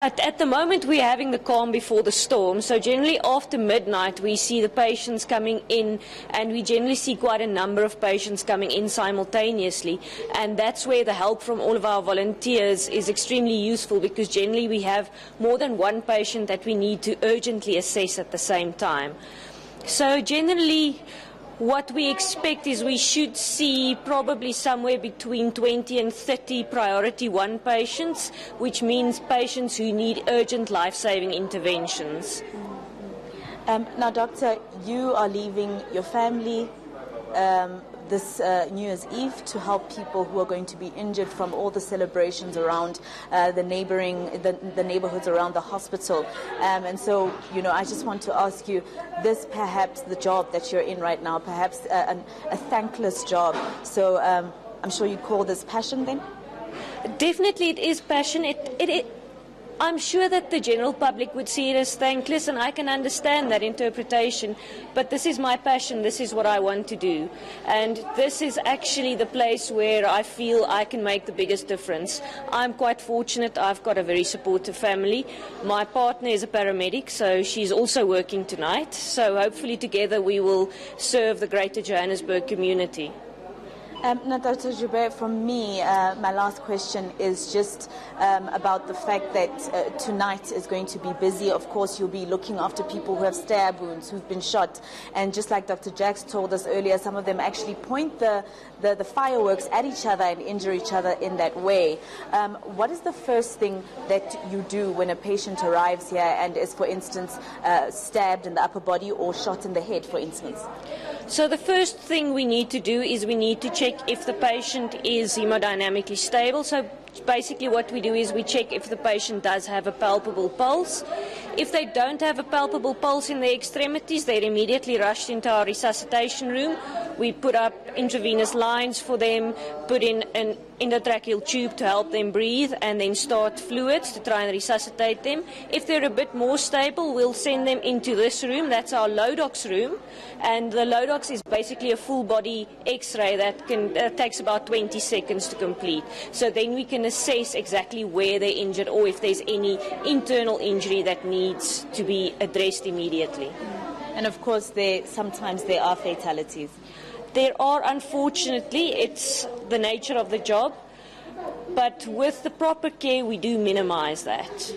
At the moment, we're having the calm before the storm. So generally after midnight, we see the patients coming in, and we generally see quite a number of patients coming in simultaneously. And that's where the help from all of our volunteers is extremely useful, because generally we have more than one patient that we need to urgently assess at the same time. So generally, what we expect is we should see probably somewhere between 20 and 30 priority 1 patients, which means patients who need urgent life-saving interventions. Now, Doctor, you are leaving your family this New Year's Eve to help people who are going to be injured from all the celebrations around the neighbourhoods around the hospital. And so, you know, I just want to ask you, this perhaps the job that you're in right now, perhaps a thankless job. So I'm sure you call this passion then? Definitely it is passion. I'm sure that the general public would see it as thankless, and I can understand that interpretation, but this is my passion, this is what I want to do. And this is actually the place where I feel I can make the biggest difference. I'm quite fortunate, I've got a very supportive family. My partner is a paramedic, so she's also working tonight. So hopefully together we will serve the greater Johannesburg community. Now, Dr. Joubert, from me, my last question is just about the fact that tonight is going to be busy. Of course, you'll be looking after people who have stab wounds, who've been shot. And just like Dr. Jacks told us earlier, some of them actually point the fireworks at each other and injure each other in that way. What is the first thing that you do when a patient arrives here and is, for instance, stabbed in the upper body or shot in the head, for instance? So the first thing we need to do is we need to check if the patient is hemodynamically stable. So basically what we do is we check if the patient does have a palpable pulse. If they don't have a palpable pulse in their extremities, they're immediately rushed into our resuscitation room. We put up intravenous lines for them, put in an endotracheal tube to help them breathe, and then start fluids to try and resuscitate them. If they're a bit more stable, we'll send them into this room. That's our Lodox room. And the Lodox is basically a full-body X-ray that takes about 20 seconds to complete. So then we can assess exactly where they're injured or if there's any internal injury that needs to be addressed immediately. And of course, sometimes there are fatalities. There are, unfortunately. It's the nature of the job. But with the proper care, we do minimize that.